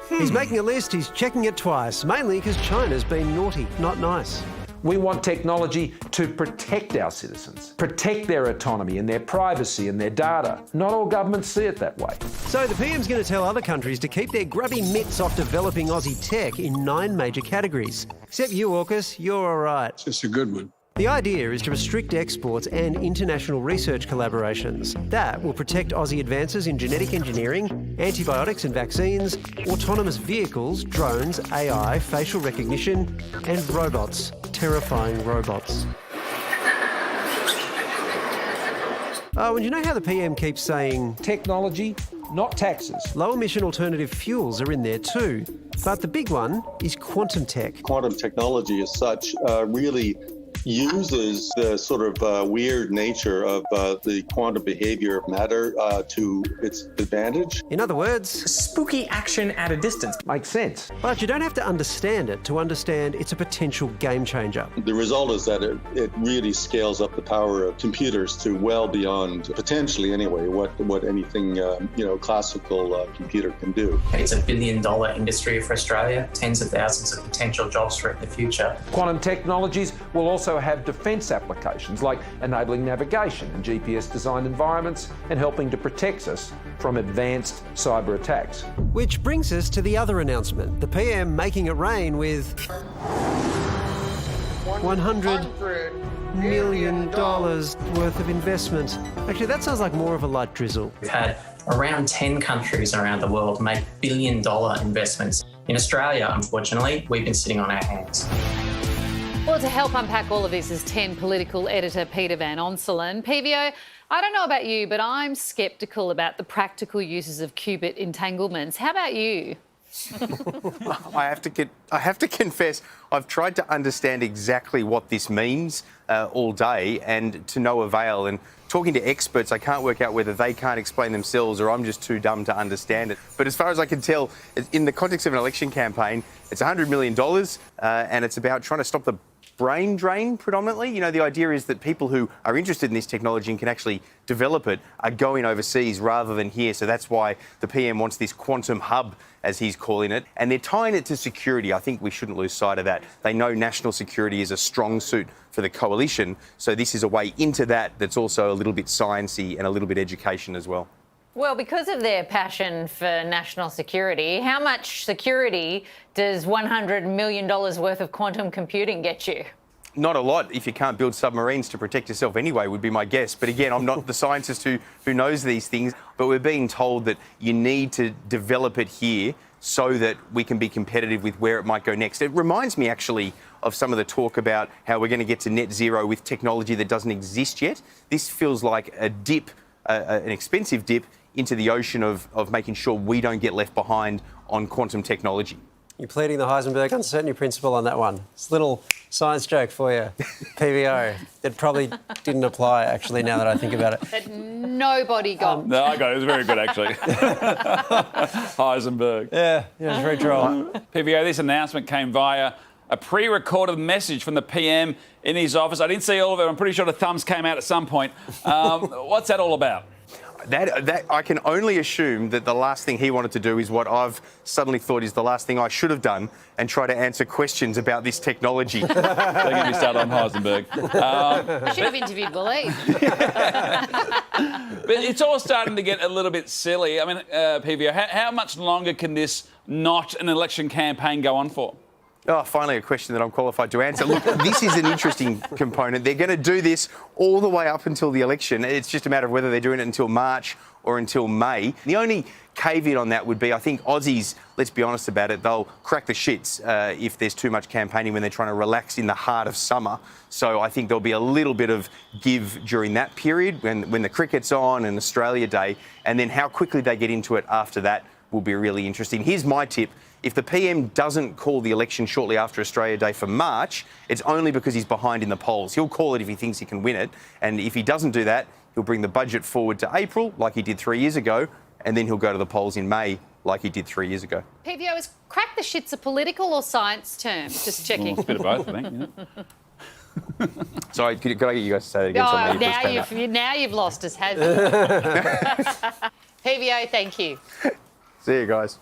He's making a list, he's checking it twice, mainly because China's been naughty, not nice. We want technology to protect our citizens, protect their autonomy and their privacy and their data. Not all governments see it that way. So the PM's going to tell other countries to keep their grubby mitts off developing Aussie tech in 9 major categories. Except you, AUKUS, you're all right. It's a good one. The idea is to restrict exports and international research collaborations. That will protect Aussie advances in genetic engineering, antibiotics and vaccines, autonomous vehicles, drones, AI, facial recognition, and robots. Terrifying robots. Oh, and you know how the PM keeps saying Technology, not taxes. low-emission alternative fuels are in there too. But the big one is quantum tech. Quantum technology as such really uses the sort of weird nature of the quantum behavior of matter to its advantage. In other words, spooky action at a distance. Makes sense. but you don't have to understand it to understand it's a potential game changer. The result is that it really scales up the power of computers to well beyond, potentially anyway, what anything classical computer can do. It's a $1 billion industry for Australia, tens of thousands of potential jobs for it in the future. Quantum technologies will also have defence applications like enabling navigation in GPS-designed environments and helping to protect us from advanced cyber attacks. Which brings us to the other announcement, the PM making it rain with $100 million worth of investment. Actually, that sounds like more of a light drizzle. We've had around 10 countries around the world make billion-dollar investments. In Australia, unfortunately, we've been sitting on our hands. Well, to help unpack all of this is 10 political editor Peter Van Onselen. PVO, I don't know about you, but I'm sceptical about the practical uses of qubit entanglements. How about you? I have to confess, I've tried to understand exactly what this means all day, and to no avail. And talking to experts, I can't work out whether they can't explain themselves or I'm just too dumb to understand it. But as far as I can tell, in the context of an election campaign, it's $100 million, and it's about trying to stop the brain drain predominantly. You know, the idea is that people who are interested in this technology and can actually develop it are going overseas rather than here. So that's why the PM wants this quantum hub, as he's calling it. And they're tying it to security. I think we shouldn't lose sight of that. They know national security is a strong suit for the coalition. So this is a way into that that's also a little bit sciencey and a little bit education as well. Well, because of their passion for national security, how much security does $100 million worth of quantum computing get you? Not a lot if you can't build submarines to protect yourself anyway, would be my guess. But again, I'm not the scientist who knows these things, but we're being told that you need to develop it here so that we can be competitive with where it might go next. It reminds me actually of some of the talk about how we're going to get to net zero with technology that doesn't exist yet. This feels like a dip, an expensive dip into the ocean of making sure we don't get left behind on quantum technology. You're pleading the Heisenberg uncertainty principle on that one. It's a little science joke for you, PVO. It probably didn't apply, actually, now that I think about it. That nobody got. No, I got it. It was very good, actually. Heisenberg. Yeah, it was very droll. PVO, this announcement came via a pre-recorded message from the PM in his office. I didn't see all of it. I'm pretty sure the thumbs came out at some point. What's that all about? That I can only assume that the last thing he wanted to do is what I've suddenly thought is the last thing I should have done, and try to answer questions about this technology. Don't get me started on Heisenberg. I should have interviewed Waleed. But it's all starting to get a little bit silly. I mean, PVO, how much longer can this not an election campaign go on for? Oh, finally a question that I'm qualified to answer. Look, this is an interesting component. They're going to do this all the way up until the election. It's just a matter of whether they're doing it until March or until May. The only caveat on that would be, I think Aussies, let's be honest about it, they'll crack the shits if there's too much campaigning when they're trying to relax in the heart of summer. So I think there'll be a little bit of give during that period when the cricket's on and Australia Day, and then how quickly they get into it after that will be really interesting. Here's my tip. If the PM doesn't call the election shortly after Australia Day for March, it's only because he's behind in the polls. He'll call it if he thinks he can win it. And if he doesn't do that, he'll bring the budget forward to April, like he did 3 years ago, and then he'll go to the polls in May, like he did 3 years ago. PVO, is crack the shit's a political or science term? Just checking. Well, it's a bit of both, I think. Yeah. Sorry, could I get you guys to say that again? Now you've lost us, hasn't you? PVO, thank you. See you guys.